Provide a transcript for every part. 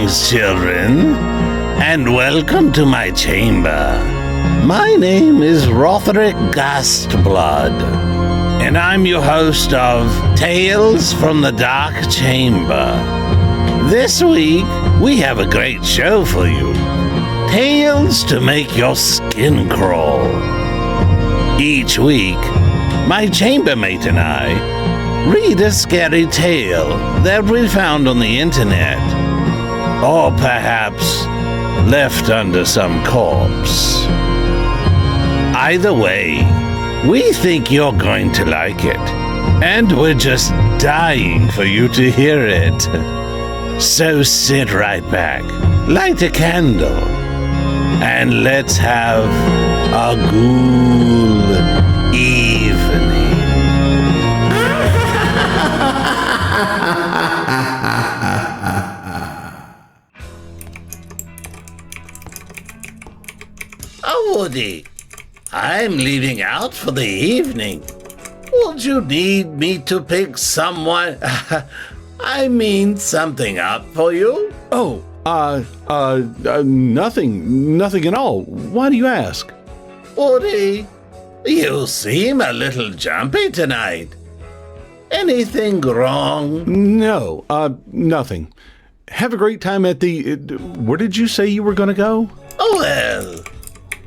Greetings, children, and welcome to my chamber. My name is Rotherick Gastblood, and I'm your host of Tales from the Dark Chamber. This week, we have a great show for you. Tales to make your skin crawl. Each week, my chambermate and I read a scary tale that we found on the internet, or perhaps left under some corpse. Either way, we think you're going to like it, and we're just dying for you to hear it. So sit right back, light a candle, and let's have a ghoul evening. Oh, Woody, I'm leaving out for the evening. Would you need me to pick something up for you? Oh, nothing at all. Why do you ask? Woody, you seem a little jumpy tonight. Anything wrong? No, nothing. Have a great time at the... where did you say you were going to go? Oh, well,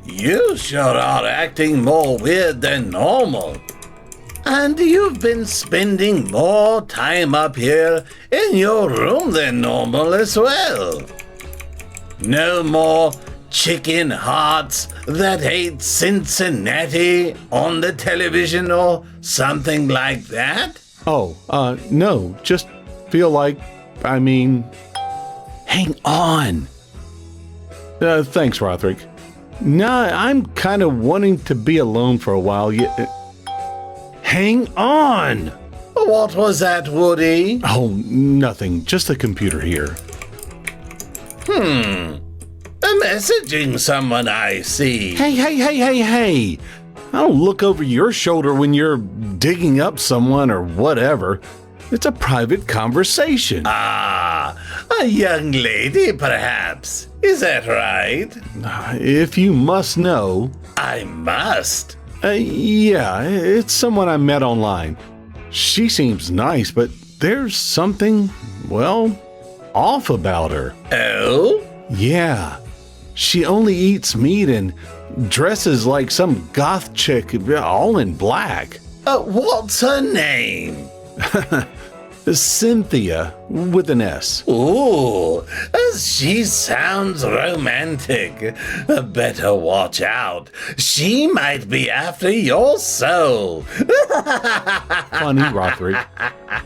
you sure are acting more weird than normal. And you've been spending more time up here in your room than normal as well. No more chicken hearts that hate Cincinnati on the television or something like that? Oh, no, just feel like, hang on. Thanks, Rotherick. Nah, I'm kind of wanting to be alone for a while. Hang on! What was that, Woody? Oh, nothing. Just the computer here. Messaging someone, I see. Hey. I don't look over your shoulder when you're digging up someone or whatever. It's a private conversation. Ah, a young lady, perhaps. Is that right? If you must know. I must. Yeah, it's someone I met online. She seems nice, but there's something, off about her. Oh? Yeah. She only eats meat and dresses like some goth chick, all in black. What's her name? Cynthia, with an S. Ooh, she sounds romantic. Better watch out. She might be after your soul. Funny, Rotherick.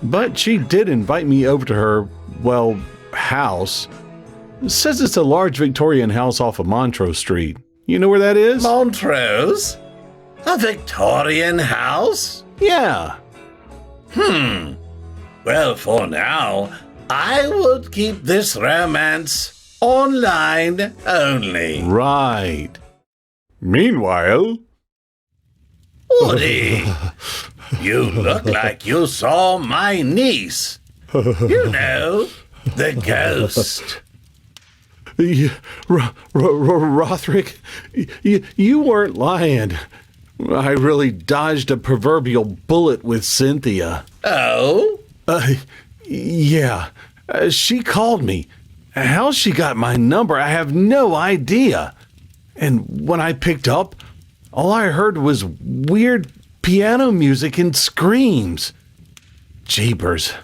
But she did invite me over to her, house. Says it's a large Victorian house off of Montrose Street. You know where that is? Montrose? A Victorian house? Yeah. Well, for now, I would keep this romance online only. Right. Meanwhile... Woody, you look like you saw my niece. You know, the ghost. Rotherick, you weren't lying. I really dodged a proverbial bullet with Cynthia. Oh? Yeah. She called me. How she got my number, I have no idea. And when I picked up, all I heard was weird piano music and screams. Jeepers.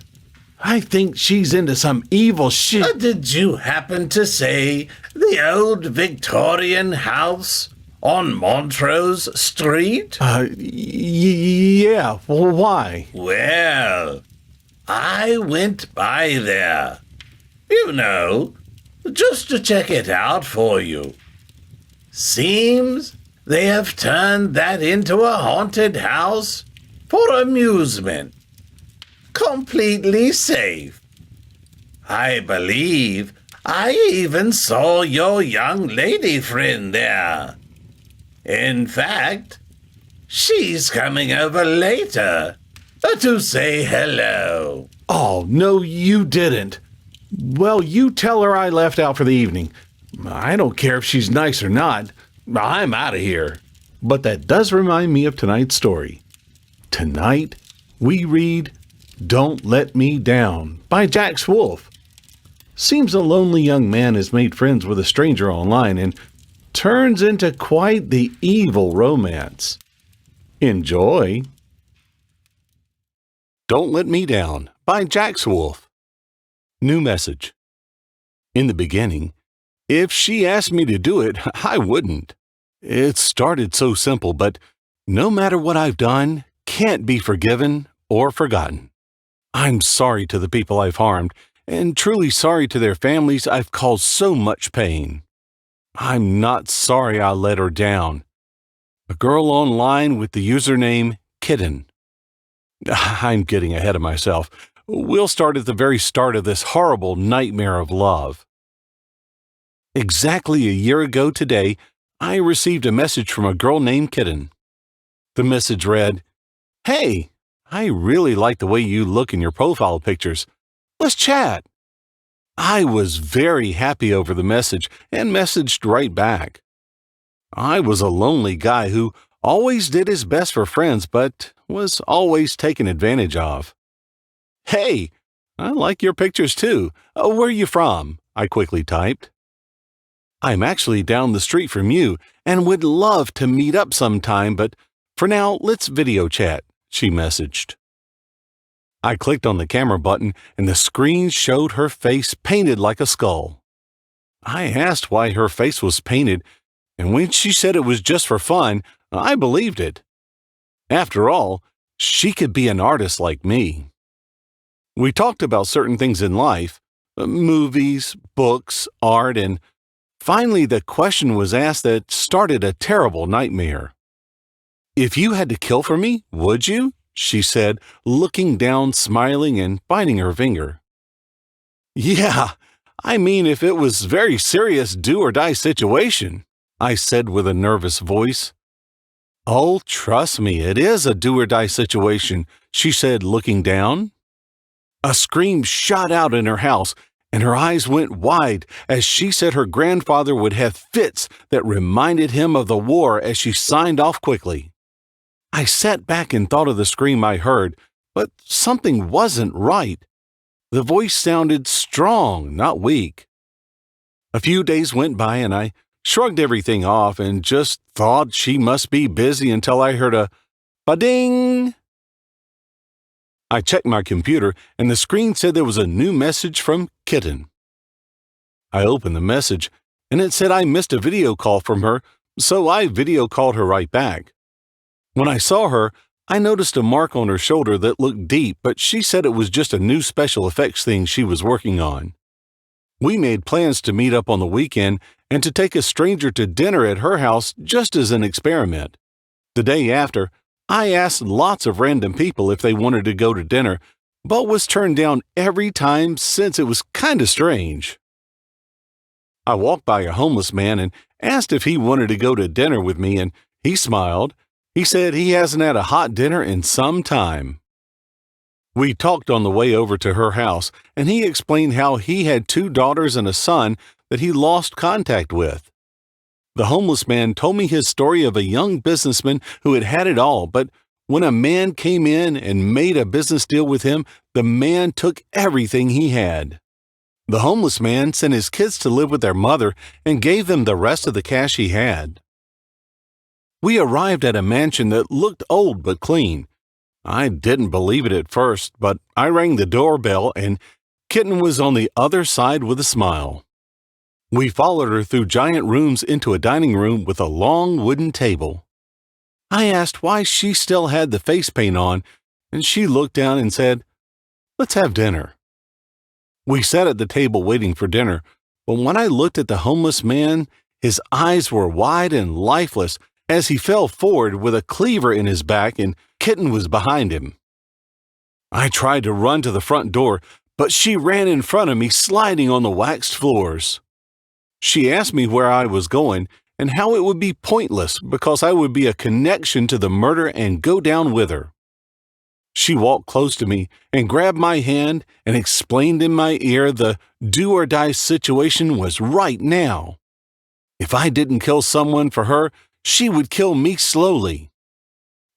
I think she's into some evil shit. Did you happen to say the old Victorian house on Montrose Street? Yeah. Well, why? Well, I went by there. You know, just to check it out for you. Seems they have turned that into a haunted house for amusement. Completely safe. I believe I even saw your young lady friend there. In fact, she's coming over later to say hello. Oh, no, you didn't. Well, you tell her I left out for the evening. I don't care if she's nice or not. I'm out of here. But that does remind me of tonight's story. Tonight, we read Don't Let Me Down by JaxWolf. Seems a lonely young man has made friends with a stranger online and turns into quite the evil romance. Enjoy. Don't Let Me Down by JaxWolf. New message. In the beginning, if she asked me to do it, I wouldn't. It started so simple, but no matter what I've done, can't be forgiven or forgotten. I'm sorry to the people I've harmed, and truly sorry to their families I've caused so much pain. I'm not sorry I let her down. A girl online with the username Kitten. I'm getting ahead of myself. We'll start at the very start of this horrible nightmare of love. Exactly a year ago today, I received a message from a girl named Kitten. The message read, "Hey, I really like the way you look in your profile pictures. Let's chat." I was very happy over the message and messaged right back. I was a lonely guy who always did his best for friends but was always taken advantage of. "Hey, I like your pictures too. Where are you from?" I quickly typed. "I'm actually down the street from you and would love to meet up sometime, but for now, let's video chat," she messaged. I clicked on the camera button and the screen showed her face painted like a skull. I asked why her face was painted, and when she said it was just for fun, I believed it. After all, she could be an artist like me. We talked about certain things in life, movies, books, art, and finally the question was asked that started a terrible nightmare. "If you had to kill for me, would you?" she said, looking down, smiling, and biting her finger. "Yeah, I mean if it was very serious do-or-die situation," I said with a nervous voice. "Oh, trust me, it is a do-or-die situation," she said, looking down. A scream shot out in her house, and her eyes went wide as she said her grandfather would have fits that reminded him of the war as she signed off quickly. I sat back and thought of the scream I heard, but something wasn't right. The voice sounded strong, not weak. A few days went by and I shrugged everything off and just thought she must be busy until I heard a ba-ding. I checked my computer and the screen said there was a new message from Kitten. I opened the message and it said I missed a video call from her, so I video called her right back. When I saw her, I noticed a mark on her shoulder that looked deep, but she said it was just a new special effects thing she was working on. We made plans to meet up on the weekend and to take a stranger to dinner at her house just as an experiment. The day after, I asked lots of random people if they wanted to go to dinner, but was turned down every time since it was kind of strange. I walked by a homeless man and asked if he wanted to go to dinner with me, and he smiled. He said he hasn't had a hot dinner in some time. We talked on the way over to her house, and he explained how he had 2 daughters and a son that he lost contact with. The homeless man told me his story of a young businessman who had had it all, but when a man came in and made a business deal with him, the man took everything he had. The homeless man sent his kids to live with their mother and gave them the rest of the cash he had. We arrived at a mansion that looked old but clean. I didn't believe it at first, but I rang the doorbell and Kitten was on the other side with a smile. We followed her through giant rooms into a dining room with a long wooden table. I asked why she still had the face paint on, and she looked down and said, "Let's have dinner." We sat at the table waiting for dinner, but when I looked at the homeless man, his eyes were wide and lifeless as he fell forward with a cleaver in his back and Kitten was behind him. I tried to run to the front door, but she ran in front of me, sliding on the waxed floors. She asked me where I was going and how it would be pointless because I would be a connection to the murder and go down with her. She walked close to me and grabbed my hand and explained in my ear the do-or-die situation was right now. If I didn't kill someone for her, she would kill me slowly.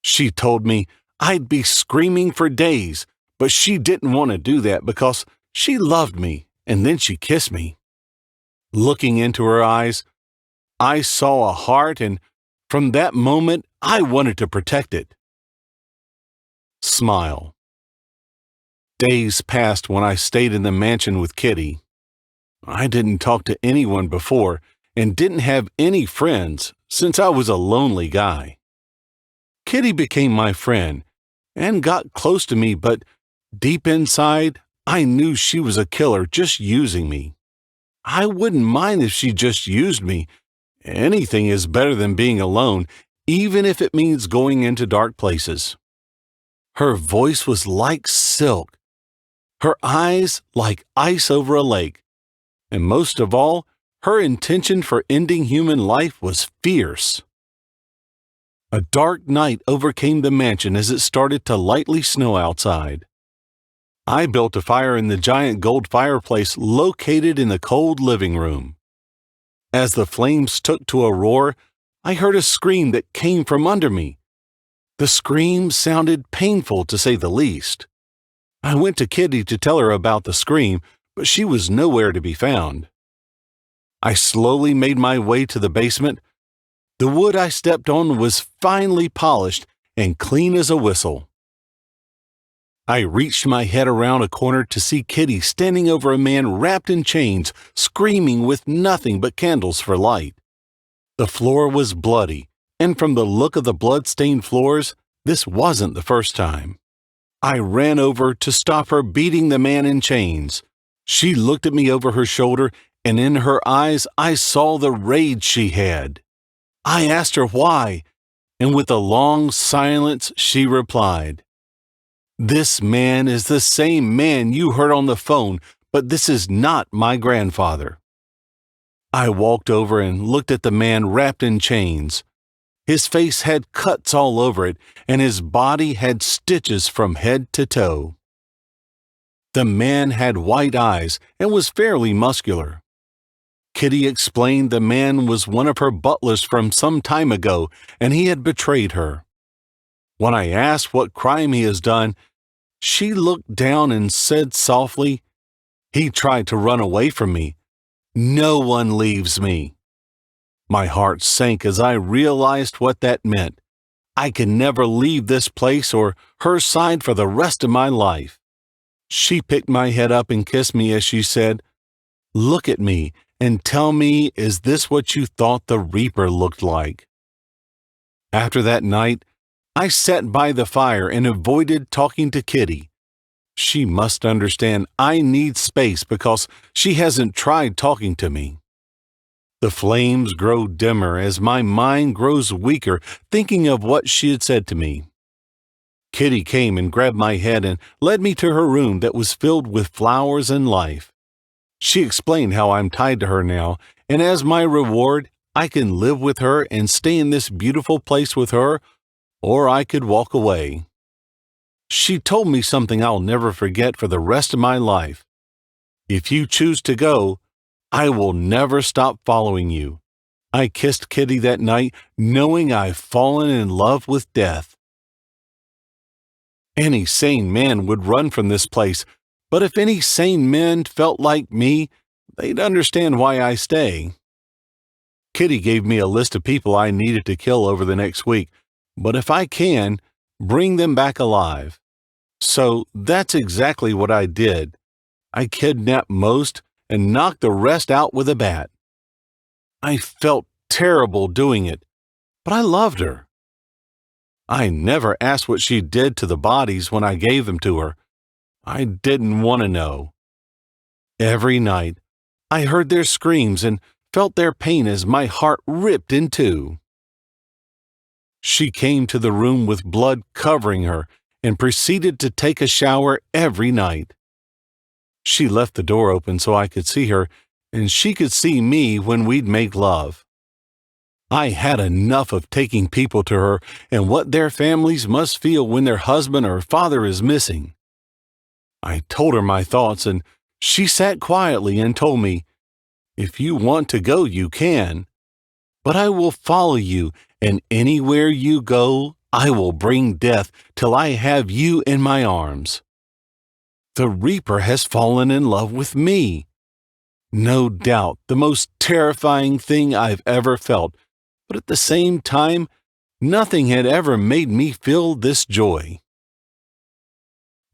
She told me I'd be screaming for days, but she didn't want to do that because she loved me, and then she kissed me. Looking into her eyes, I saw a heart, and from that moment, I wanted to protect it. Smile. Days passed when I stayed in the mansion with Kitty. I didn't talk to anyone before and didn't have any friends since I was a lonely guy. Kitty became my friend and got close to me, but deep inside, I knew she was a killer just using me. I wouldn't mind if she just used me. Anything is better than being alone, even if it means going into dark places. Her voice was like silk, her eyes like ice over a lake, and most of all, her intention for ending human life was fierce. A dark night overcame the mansion as it started to lightly snow outside. I built a fire in the giant gold fireplace located in the cold living room. As the flames took to a roar, I heard a scream that came from under me. The scream sounded painful, to say the least. I went to Kitty to tell her about the scream, but she was nowhere to be found. I slowly made my way to the basement. The wood I stepped on was finely polished and clean as a whistle. I reached my head around a corner to see Kitty standing over a man wrapped in chains, screaming with nothing but candles for light. The floor was bloody, and from the look of the blood-stained floors, this wasn't the first time. I ran over to stop her beating the man in chains. She looked at me over her shoulder, and in her eyes I saw the rage she had. I asked her why, and with a long silence she replied, "This man is the same man you heard on the phone, but this is not my grandfather." I walked over and looked at the man wrapped in chains. His face had cuts all over it, and his body had stitches from head to toe. The man had white eyes and was fairly muscular. Kitty explained the man was one of her butlers from some time ago, and he had betrayed her. When I asked what crime he has done, she looked down and said softly, "He tried to run away from me. No one leaves me." My heart sank as I realized what that meant. I could never leave this place or her side for the rest of my life. She picked my head up and kissed me as she said, "Look at me and tell me, is this what you thought the Reaper looked like?" After that night, I sat by the fire and avoided talking to Kitty. She must understand I need space because she hasn't tried talking to me. The flames grow dimmer as my mind grows weaker thinking of what she had said to me. Kitty came and grabbed my head and led me to her room that was filled with flowers and life. She explained how I'm tied to her now, and as my reward, I can live with her and stay in this beautiful place with her, or I could walk away. She told me something I'll never forget for the rest of my life. "If you choose to go, I will never stop following you." I kissed Kitty that night, knowing I've fallen in love with death. Any sane man would run from this place, but if any sane men felt like me, they'd understand why I stay. Kitty gave me a list of people I needed to kill over the next week, but if I can, bring them back alive. So that's exactly what I did. I kidnapped most and knocked the rest out with a bat. I felt terrible doing it, but I loved her. I never asked what she did to the bodies when I gave them to her. I didn't want to know. Every night, I heard their screams and felt their pain as my heart ripped in two. She came to the room with blood covering her and proceeded to take a shower every night. She left the door open so I could see her, and she could see me when we'd make love. I had enough of taking people to her and what their families must feel when their husband or father is missing. I told her my thoughts, and she sat quietly and told me, "If you want to go, you can. But I will follow you, and anywhere you go, I will bring death till I have you in my arms." The Reaper has fallen in love with me. No doubt the most terrifying thing I've ever felt, but at the same time, nothing had ever made me feel this joy.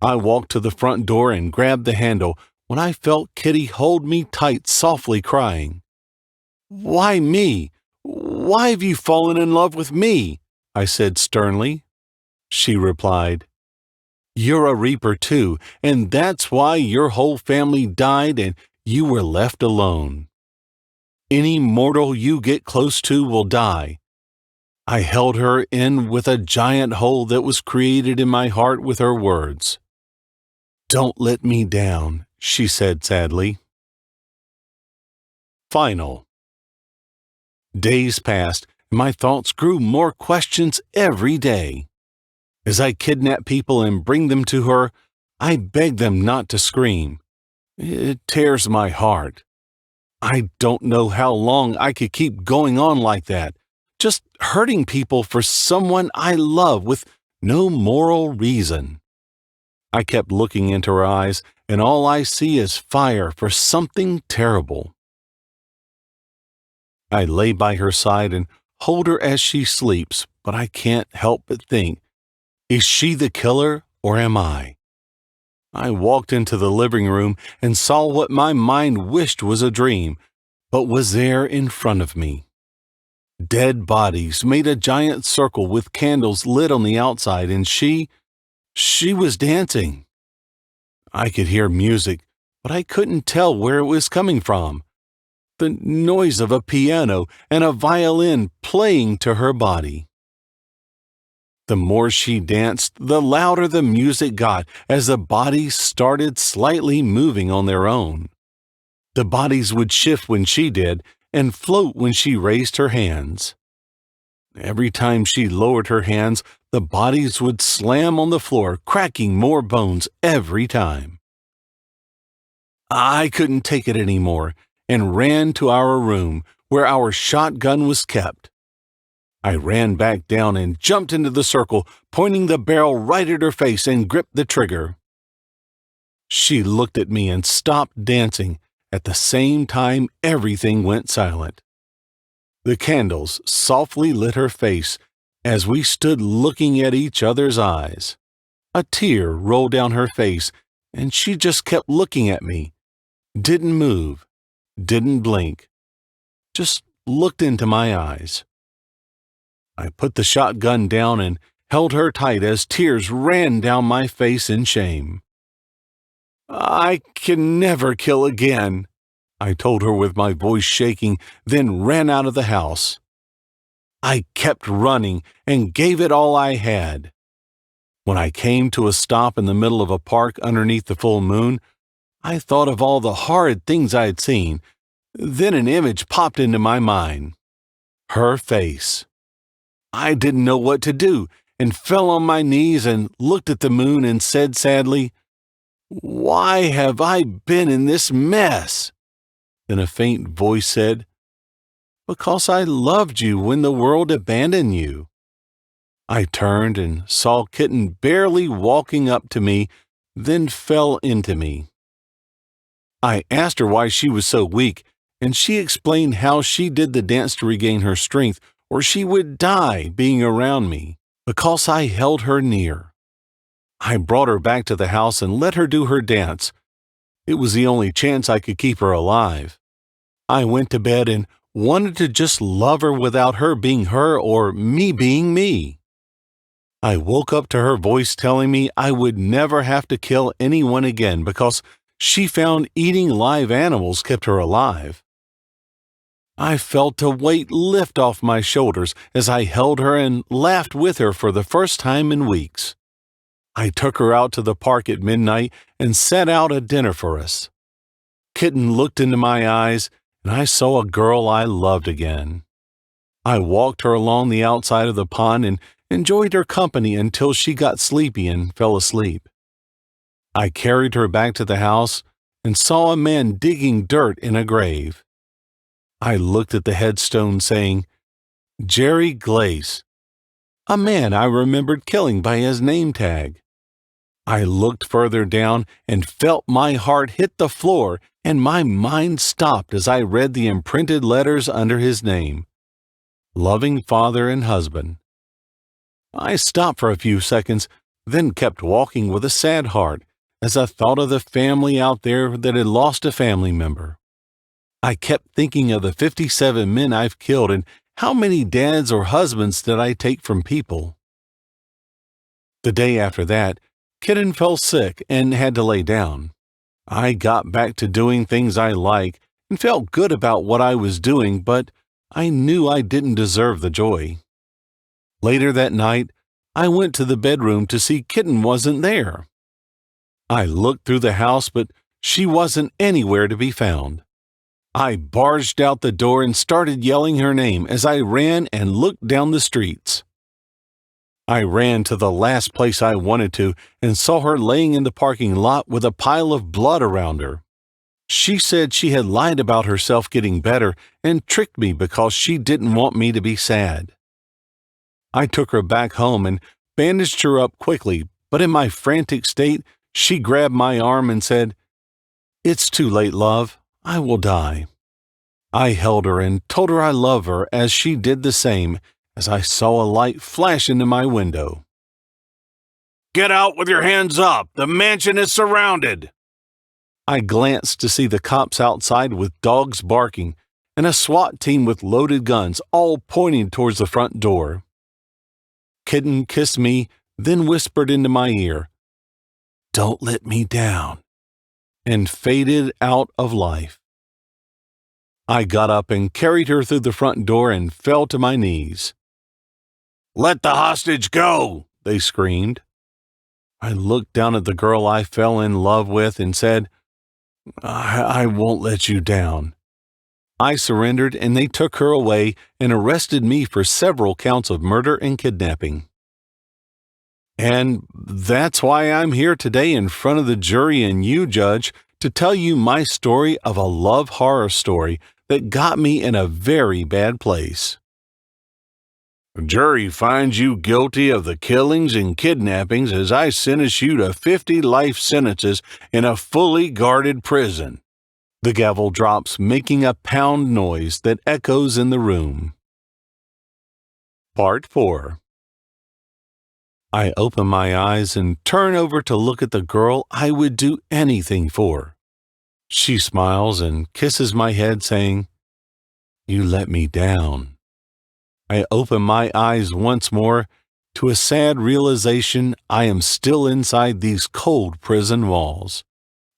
I walked to the front door and grabbed the handle when I felt Kitty hold me tight, softly crying. "Why me? Why have you fallen in love with me?" I said sternly. She replied, "You're a Reaper too, and that's why your whole family died and you were left alone. Any mortal you get close to will die." I held her in with a giant hole that was created in my heart with her words. "Don't let me down," she said sadly. Final. Days passed, and my thoughts grew more questions every day. As I kidnap people and bring them to her, I beg them not to scream. It tears my heart. I don't know how long I could keep going on like that, just hurting people for someone I love with no moral reason. I kept looking into her eyes, and all I see is fire for something terrible. I lay by her side and hold her as she sleeps, but I can't help but think, is she the killer or am I? I walked into the living room and saw what my mind wished was a dream, but was there in front of me. Dead bodies made a giant circle with candles lit on the outside, and she was dancing. I could hear music, but I couldn't tell where it was coming from. The noise of a piano and a violin playing to her body. The more she danced, the louder the music got as the bodies started slightly moving on their own. The bodies would shift when she did and float when she raised her hands. Every time she lowered her hands, the bodies would slam on the floor, cracking more bones every time. I couldn't take it anymore and ran to our room where our shotgun was kept. I ran back down and jumped into the circle, pointing the barrel right at her face and gripped the trigger. She looked at me and stopped dancing. At the same time, everything went silent. The candles softly lit her face as we stood looking at each other's eyes. A tear rolled down her face, and she just kept looking at me. Didn't move, didn't blink, just looked into my eyes. I put the shotgun down and held her tight as tears ran down my face in shame. "I can never kill again," I told her with my voice shaking, then ran out of the house. I kept running and gave it all I had. When I came to a stop in the middle of a park underneath the full moon, I thought of all the horrid things I had seen. Then an image popped into my mind. Her face. I didn't know what to do and fell on my knees and looked at the moon and said sadly, "Why have I been in this mess?" Then a faint voice said, "Because I loved you when the world abandoned you." I turned and saw Kitten barely walking up to me, then fell into me. I asked her why she was so weak, and she explained how she did the dance to regain her strength, or she would die being around me, because I held her near. I brought her back to the house and let her do her dance. It was the only chance I could keep her alive. I went to bed and wanted to just love her without her being her or me being me. I woke up to her voice telling me I would never have to kill anyone again because she found eating live animals kept her alive. I felt a weight lift off my shoulders as I held her and laughed with her for the first time in weeks. I took her out to the park at midnight and set out a dinner for us. Kitten looked into my eyes, and I saw a girl I loved again. I walked her along the outside of the pond and enjoyed her company until she got sleepy and fell asleep. I carried her back to the house and saw a man digging dirt in a grave. I looked at the headstone saying, Jerry Glaze, a man I remembered killing by his name tag. I looked further down and felt my heart hit the floor and my mind stopped as I read the imprinted letters under his name. Loving father and husband. I stopped for a few seconds, then kept walking with a sad heart as I thought of the family out there that had lost a family member. I kept thinking of the 57 men I've killed and how many dads or husbands did I take from people. The day after that, Kitten fell sick and had to lay down. I got back to doing things I like and felt good about what I was doing, but I knew I didn't deserve the joy. Later that night, I went to the bedroom to see Kitten wasn't there. I looked through the house, but she wasn't anywhere to be found. I barged out the door and started yelling her name as I ran and looked down the streets. I ran to the last place I wanted to and saw her laying in the parking lot with a pile of blood around her. She said she had lied about herself getting better and tricked me because she didn't want me to be sad. I took her back home and bandaged her up quickly, but in my frantic state, she grabbed my arm and said, "It's too late, love. I will die." I held her and told her I love her as she did the same as I saw a light flash into my window. "Get out with your hands up! The mansion is surrounded!" I glanced to see the cops outside with dogs barking and a SWAT team with loaded guns all pointing towards the front door. Kitten kissed me, then whispered into my ear, "Don't let me down," and faded out of life. I got up and carried her through the front door and fell to my knees. "Let the hostage go!" they screamed. I looked down at the girl I fell in love with and said, I won't let you down." I surrendered and they took her away and arrested me for several counts of murder and kidnapping. And that's why I'm here today in front of the jury and you, Judge, to tell you my story of a love horror story that got me in a very bad place. The jury finds you guilty of the killings and kidnappings as I sentence you to 50 life sentences in a fully guarded prison. The gavel drops, making a pound noise that echoes in the room. Part 4. I open my eyes and turn over to look at the girl I would do anything for. She smiles and kisses my head, saying, "You let me down." I open my eyes once more to a sad realization I am still inside these cold prison walls.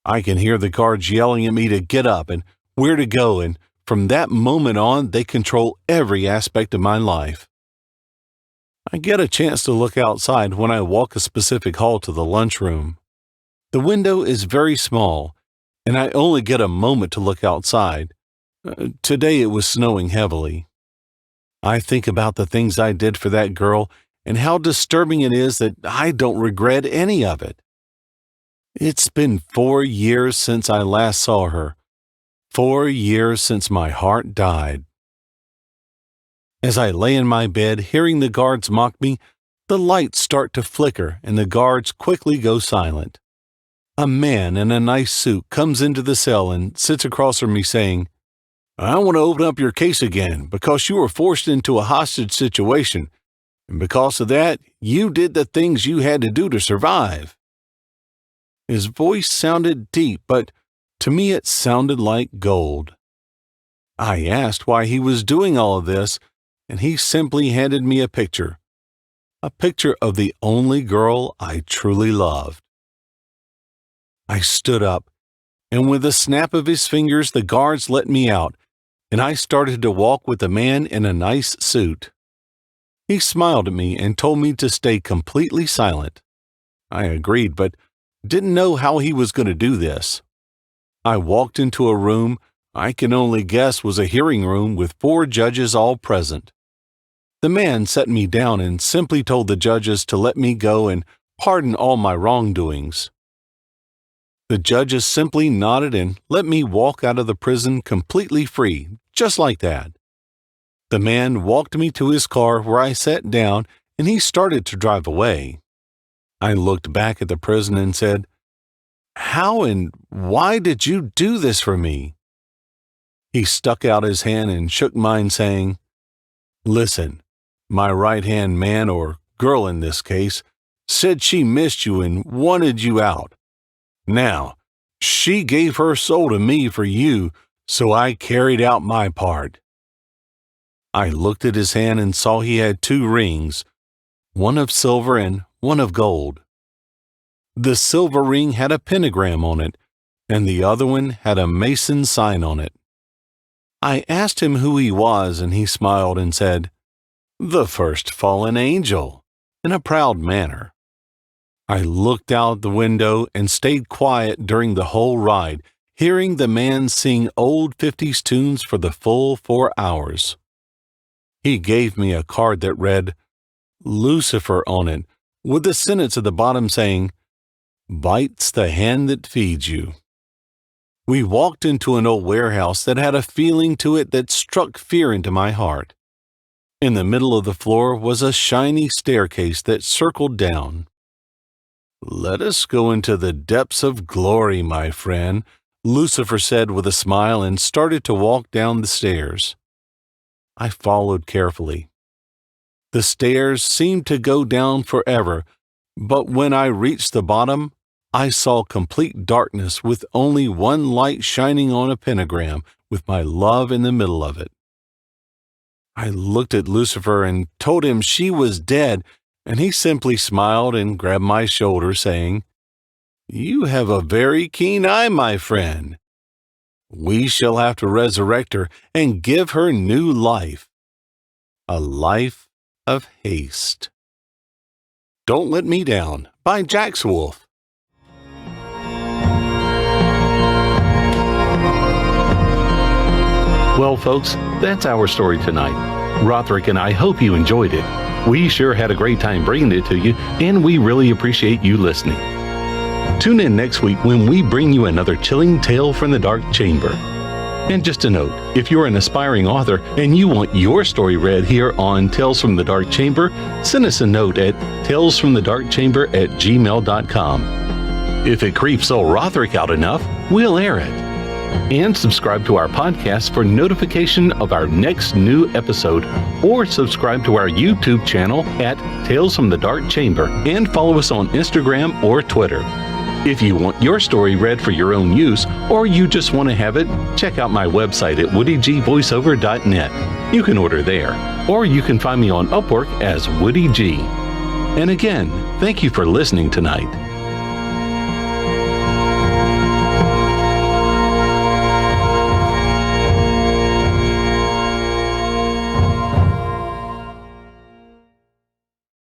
I can hear the guards yelling at me to get up and where to go, and from that moment on, they control every aspect of my life. I get a chance to look outside when I walk a specific hall to the lunchroom. The window is very small, and I only get a moment to look outside. Today it was snowing heavily. I think about the things I did for that girl and how disturbing it is that I don't regret any of it. It's been 4 years since I last saw her. 4 years since my heart died. As I lay in my bed, hearing the guards mock me, the lights start to flicker and the guards quickly go silent. A man in a nice suit comes into the cell and sits across from me saying, "I want to open up your case again because you were forced into a hostage situation, and because of that, you did the things you had to do to survive." His voice sounded deep, but to me it sounded like gold. I asked why he was doing all of this, and he simply handed me a picture of the only girl I truly loved. I stood up, and with a snap of his fingers, the guards let me out, and I started to walk with the man in a nice suit. He smiled at me and told me to stay completely silent. I agreed, but didn't know how he was going to do this. I walked into a room I can only guess was a hearing room with 4 judges all present. The man set me down and simply told the judges to let me go and pardon all my wrongdoings. The judges simply nodded and let me walk out of the prison completely free, just like that. The man walked me to his car where I sat down and he started to drive away. I looked back at the prison and said, "How and why did you do this for me?" He stuck out his hand and shook mine, saying, "Listen, my right-hand man, or girl in this case, said she missed you and wanted you out. Now, she gave her soul to me for you, so I carried out my part." I looked at his hand and saw he had 2 rings, one of silver and one of gold. The silver ring had a pentagram on it, and the other one had a Mason sign on it. I asked him who he was, and he smiled and said, "The first fallen angel," in a proud manner. I looked out the window and stayed quiet during the whole ride, hearing the man sing old 50s tunes for the full 4 hours. He gave me a card that read Lucifer on it, with the sentence at the bottom saying, "Bites the hand that feeds you." We walked into an old warehouse that had a feeling to it that struck fear into my heart. In the middle of the floor was a shiny staircase that circled down. "Let us go into the depths of glory, my friend," Lucifer said with a smile and started to walk down the stairs. I followed carefully. The stairs seemed to go down forever, but when I reached the bottom, I saw complete darkness with only one light shining on a pentagram with my love in the middle of it. I looked at Lucifer and told him she was dead, and he simply smiled and grabbed my shoulder, saying, "You have a very keen eye, my friend. We shall have to resurrect her and give her new life. A life of haste." Don't Let Me Down by JaxWolf. Well, folks, that's our story tonight. Rothrick and I hope you enjoyed it. We sure had a great time bringing it to you, and we really appreciate you listening. Tune in next week when we bring you another chilling tale from the dark chamber. And just a note, if you're an aspiring author and you want your story read here on Tales from the Dark Chamber, send us a note at talesfromthedarkchamber@gmail.com. If it creeps old Rothrick out enough, we'll air it. And subscribe to our podcast for notification of our next new episode, or subscribe to our YouTube channel at Tales from the Dark Chamber and follow us on Instagram or Twitter. If you want your story read for your own use, or you just want to have it, check out my website at woodygvoiceover.net. You can order there, or you can find me on Upwork as Woody G. And again, thank you for listening tonight.